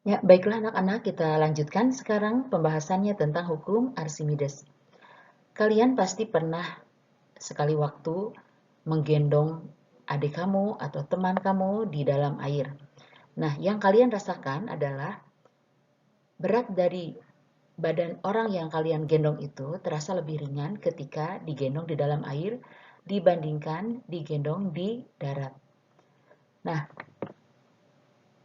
Ya, baiklah anak-anak, kita lanjutkan sekarang pembahasannya tentang hukum Archimedes. Kalian pasti pernah sekali waktu menggendong adik kamu atau teman kamu di dalam air. Nah, yang kalian rasakan adalah berat dari badan orang yang kalian gendong itu terasa lebih ringan ketika digendong di dalam air dibandingkan digendong di darat. Nah,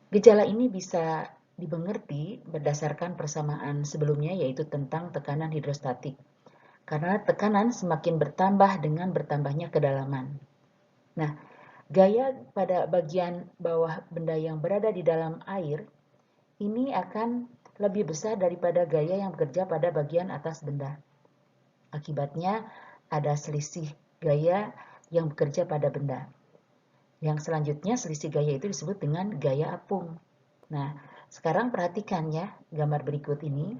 gejala ini bisa dimengerti berdasarkan persamaan sebelumnya, yaitu tentang tekanan hidrostatik. Karena tekanan semakin bertambah dengan bertambahnya kedalaman. Nah, gaya pada bagian bawah benda yang berada di dalam air ini akan lebih besar daripada gaya yang bekerja pada bagian atas benda. Akibatnya ada selisih gaya yang bekerja pada benda. Yang selanjutnya selisih gaya itu disebut dengan gaya apung. Nah, sekarang perhatikan ya gambar berikut ini.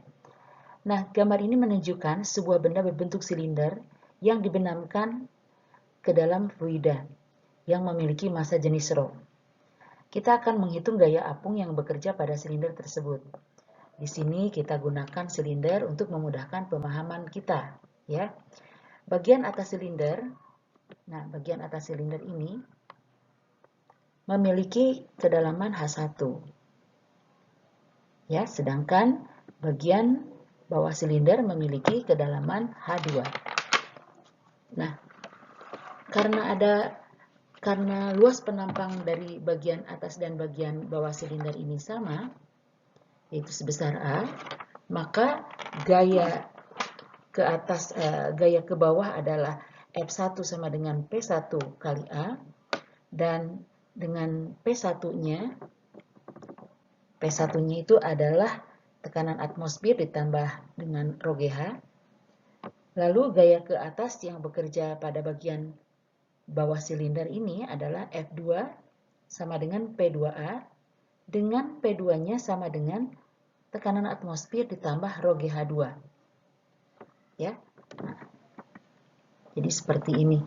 Nah, gambar ini menunjukkan sebuah benda berbentuk silinder yang dibenamkan ke dalam fluida yang memiliki massa jenis ρ. Kita akan menghitung gaya apung yang bekerja pada silinder tersebut. Di sini kita gunakan silinder untuk memudahkan pemahaman kita, ya. Bagian atas silinder, bagian atas silinder ini memiliki kedalaman H1. Ya, sedangkan bagian bawah silinder memiliki kedalaman H2. Nah, karena luas penampang dari bagian atas dan bagian bawah silinder ini sama, yaitu sebesar A, maka gaya ke atas, gaya ke bawah adalah F1 sama dengan P1 kali A, dan dengan P1-nya itu adalah tekanan atmosfer ditambah dengan ρGH. Lalu gaya ke atas yang bekerja pada bagian bawah silinder ini adalah F2 sama dengan P2A, dengan P2-nya sama dengan tekanan atmosfer ditambah ρGH2. Ya. Nah, jadi seperti ini.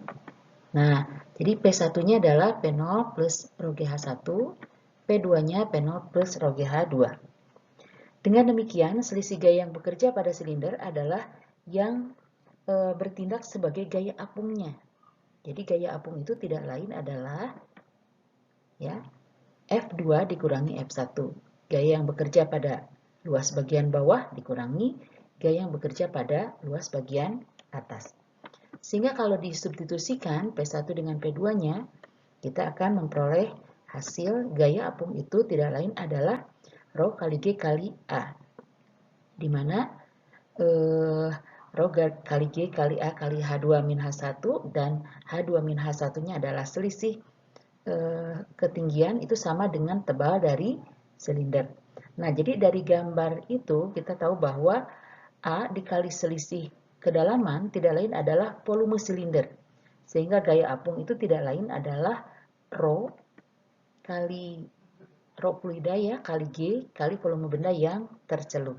Nah, jadi P1-nya adalah P0 plus ρGH1, P2-nya P0 plus ρGH2. Dengan demikian, selisih gaya yang bekerja pada silinder adalah yang bertindak sebagai gaya apungnya. Jadi gaya apung itu tidak lain adalah ya F2 dikurangi F1. Gaya yang bekerja pada luas bagian bawah dikurangi gaya yang bekerja pada luas bagian atas. Sehingga kalau disubstitusikan P1 dengan P2-nya, kita akan memperoleh hasil gaya apung itu tidak lain adalah ρ kali G kali A. Di mana ρ kali G kali A kali H2 min H1 dan H2 min H1-nya adalah selisih ketinggian itu sama dengan tebal dari silinder. Nah, jadi dari gambar itu kita tahu bahwa A dikali selisih kedalaman tidak lain adalah volume silinder. Sehingga gaya apung itu tidak lain adalah ρ kali ρ fluida ya kali G kali volume benda yang tercelup.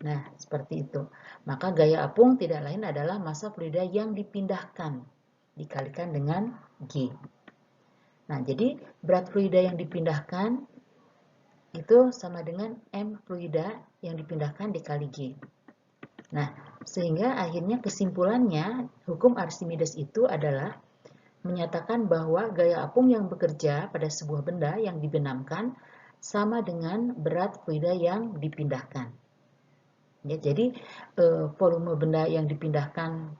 Nah, seperti itu. Maka gaya apung tidak lain adalah massa fluida yang dipindahkan dikalikan dengan G. Nah, jadi berat fluida yang dipindahkan itu sama dengan M fluida yang dipindahkan dikali G. Nah, sehingga akhirnya kesimpulannya hukum Archimedes itu adalah menyatakan bahwa gaya apung yang bekerja pada sebuah benda yang dibenamkan sama dengan berat fluida yang dipindahkan. Ya, jadi volume benda yang dipindahkan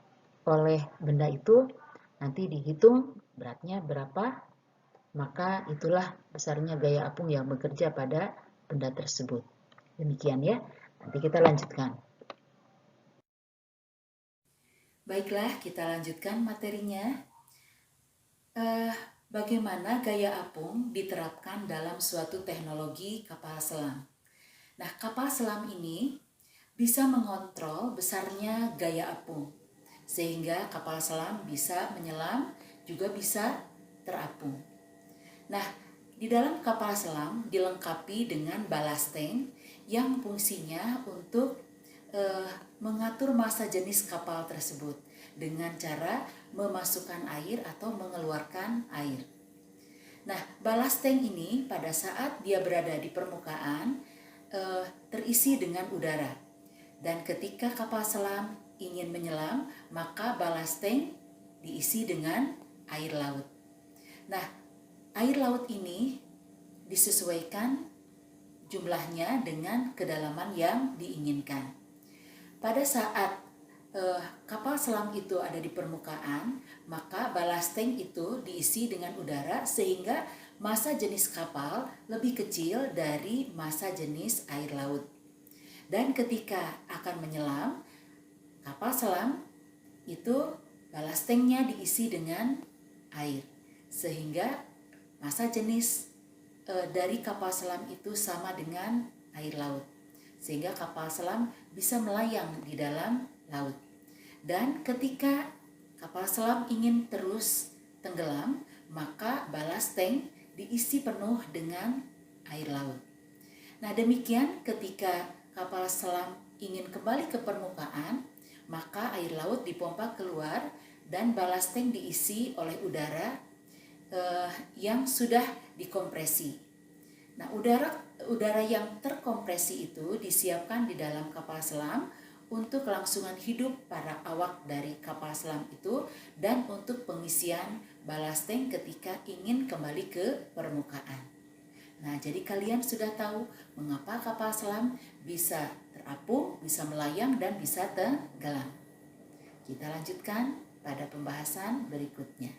oleh benda itu nanti dihitung beratnya berapa, maka itulah besarnya gaya apung yang bekerja pada benda tersebut. Demikian ya, nanti kita lanjutkan. Baiklah, kita lanjutkan materinya. Bagaimana gaya apung diterapkan dalam suatu teknologi kapal selam. Nah, kapal selam ini bisa mengontrol besarnya gaya apung, sehingga kapal selam bisa menyelam, juga bisa terapung. Nah, di dalam kapal selam dilengkapi dengan ballast tank yang fungsinya untuk mengatur massa jenis kapal tersebut dengan cara memasukkan air atau mengeluarkan air. Nah, ballast tank ini pada saat dia berada di permukaan terisi dengan udara. Dan ketika kapal selam ingin menyelam, maka ballast tank diisi dengan air laut. Nah, air laut ini disesuaikan jumlahnya dengan kedalaman yang diinginkan. Pada saat kapal selam itu ada di permukaan, maka ballast tank itu diisi dengan udara sehingga massa jenis kapal lebih kecil dari massa jenis air laut. Dan ketika akan menyelam, kapal selam itu ballast tanknya diisi dengan air sehingga massa jenis dari kapal selam itu sama dengan air laut, sehingga kapal selam bisa melayang di dalam laut. Dan ketika kapal selam ingin terus tenggelam, maka ballast tank diisi penuh dengan air laut. Nah, demikian ketika kapal selam ingin kembali ke permukaan, maka air laut dipompa keluar dan ballast tank diisi oleh udara yang sudah dikompresi. Nah, udara yang terkompresi itu disiapkan di dalam kapal selam untuk kelangsungan hidup para awak dari kapal selam itu dan untuk pengisian ballast tank ketika ingin kembali ke permukaan. Nah, jadi kalian sudah tahu mengapa kapal selam bisa terapung, bisa melayang, dan bisa tenggelam. Kita lanjutkan pada pembahasan berikutnya.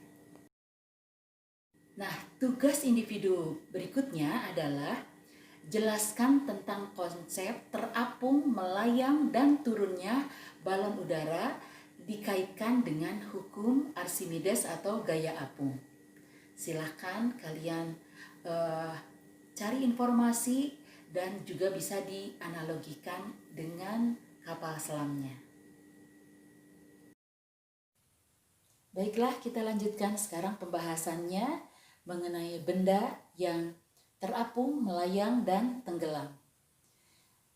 Nah, tugas individu berikutnya adalah jelaskan tentang konsep terapung, melayang, dan turunnya balon udara dikaitkan dengan hukum Archimedes atau gaya apung. Silakan kalian cari informasi dan juga bisa dianalogikan dengan kapal selamnya. Baiklah, kita lanjutkan sekarang pembahasannya mengenai benda yang terapung, melayang, dan tenggelam.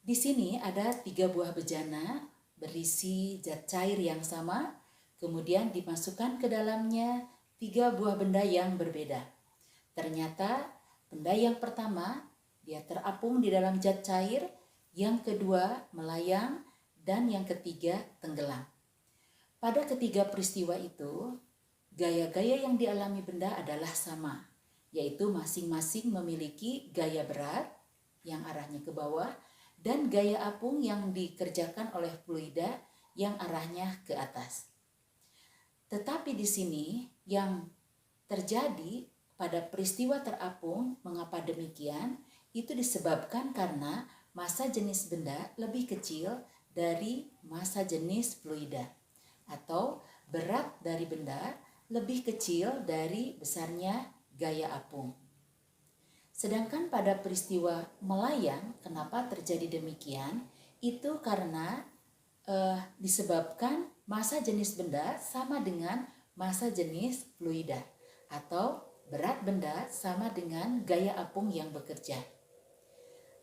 Di sini ada 3 buah bejana berisi zat cair yang sama, kemudian dimasukkan ke dalamnya 3 buah benda yang berbeda. Ternyata benda yang pertama dia terapung di dalam zat cair, yang kedua melayang, dan yang ketiga tenggelam. Pada ketiga peristiwa itu, gaya-gaya yang dialami benda adalah sama, yaitu masing-masing memiliki gaya berat yang arahnya ke bawah dan gaya apung yang dikerjakan oleh fluida yang arahnya ke atas. Tetapi di sini yang terjadi pada peristiwa terapung, mengapa demikian? Itu disebabkan karena massa jenis benda lebih kecil dari massa jenis fluida, atau berat dari benda lebih kecil dari besarnya gaya apung. Sedangkan pada peristiwa melayang, kenapa terjadi demikian? Itu karena disebabkan massa jenis benda sama dengan massa jenis fluida, atau berat benda sama dengan gaya apung yang bekerja.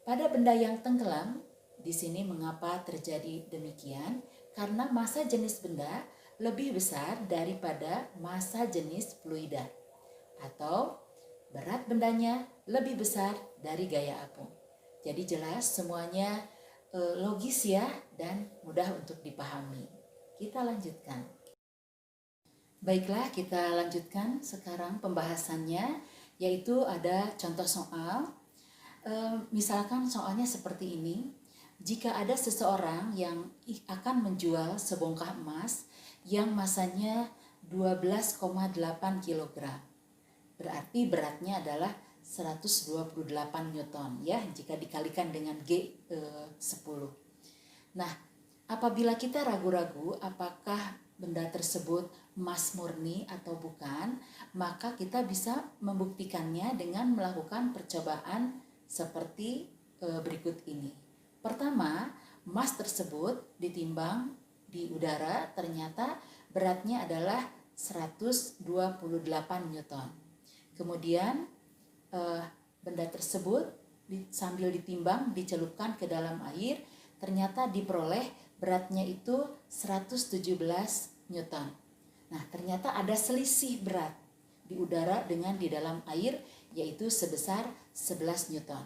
Pada benda yang tenggelam, di sini mengapa terjadi demikian? Karena massa jenis benda lebih besar daripada massa jenis fluida, atau berat bendanya lebih besar dari gaya apung. Jadi jelas semuanya logis ya dan mudah untuk dipahami. Kita lanjutkan. Baiklah, kita lanjutkan sekarang pembahasannya, yaitu ada contoh soal. Misalkan soalnya seperti ini. Jika ada seseorang yang akan menjual sebongkah emas yang masanya 12,8 kg. Berarti beratnya adalah 128 Newton ya, jika dikalikan dengan G10. Nah, apabila kita ragu-ragu apakah benda tersebut emas murni atau bukan, maka kita bisa membuktikannya dengan melakukan percobaan seperti berikut ini. Pertama, emas tersebut ditimbang di udara, ternyata beratnya adalah 128 Newton. Kemudian benda tersebut sambil ditimbang dicelupkan ke dalam air, ternyata diperoleh beratnya itu 117 Newton. Nah, ternyata ada selisih berat. di udara dengan di dalam air, yaitu sebesar 11 Newton.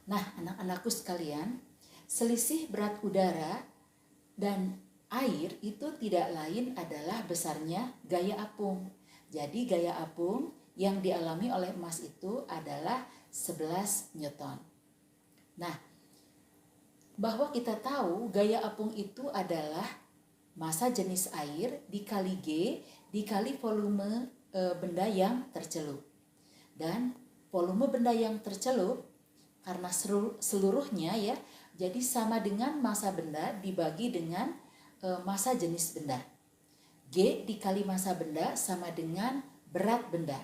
Nah, anak-anakku sekalian, selisih berat udara dan air itu tidak lain adalah besarnya gaya apung. Jadi gaya apung yang dialami oleh emas itu adalah 11 Newton. Nah, bahwa kita tahu gaya apung itu adalah massa jenis air dikali G dikali volume benda yang tercelup. Dan volume benda yang tercelup karena seluruhnya ya, jadi sama dengan massa benda dibagi dengan massa jenis benda. G dikali massa benda sama dengan berat benda.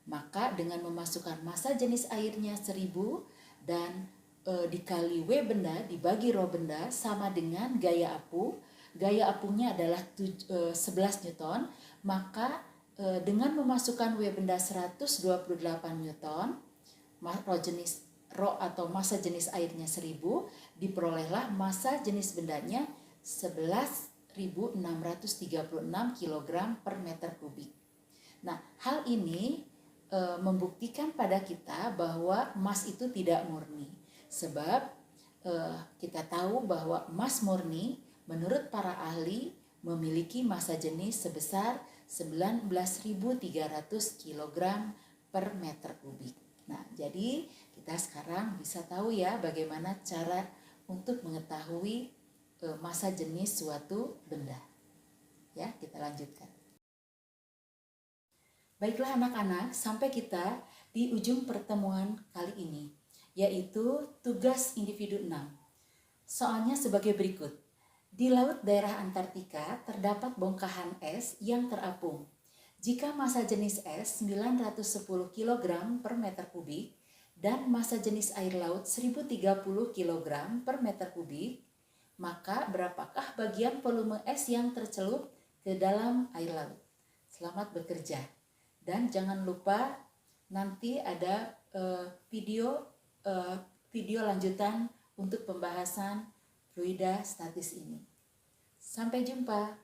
Maka dengan memasukkan massa jenis airnya 1000 dan dikali W benda dibagi rho benda sama dengan gaya apung. Gaya apungnya adalah 11 Newton. Maka dengan memasukkan W benda 128 Newton, rho atau massa jenis airnya 1000, diperolehlah massa jenis bendanya 11.636 kg per meter kubik. Nah, hal ini membuktikan pada kita bahwa emas itu tidak murni. Sebab kita tahu bahwa emas murni menurut para ahli memiliki massa jenis sebesar 19.300 kg per meter kubik. Nah, jadi kita sekarang bisa tahu ya bagaimana cara untuk mengetahui massa jenis suatu benda. Ya, kita lanjutkan. Baiklah anak-anak, sampai kita di ujung pertemuan kali ini, yaitu tugas individu 6. Soalnya sebagai berikut. Di laut daerah Antartika terdapat bongkahan es yang terapung. Jika massa jenis es 910 kg per meter kubik dan massa jenis air laut 1030 kg per meter kubik, maka berapakah bagian volume es yang tercelup ke dalam air laut? Selamat bekerja. Dan jangan lupa nanti ada video lanjutan untuk pembahasan fluida statis ini. Sampai jumpa.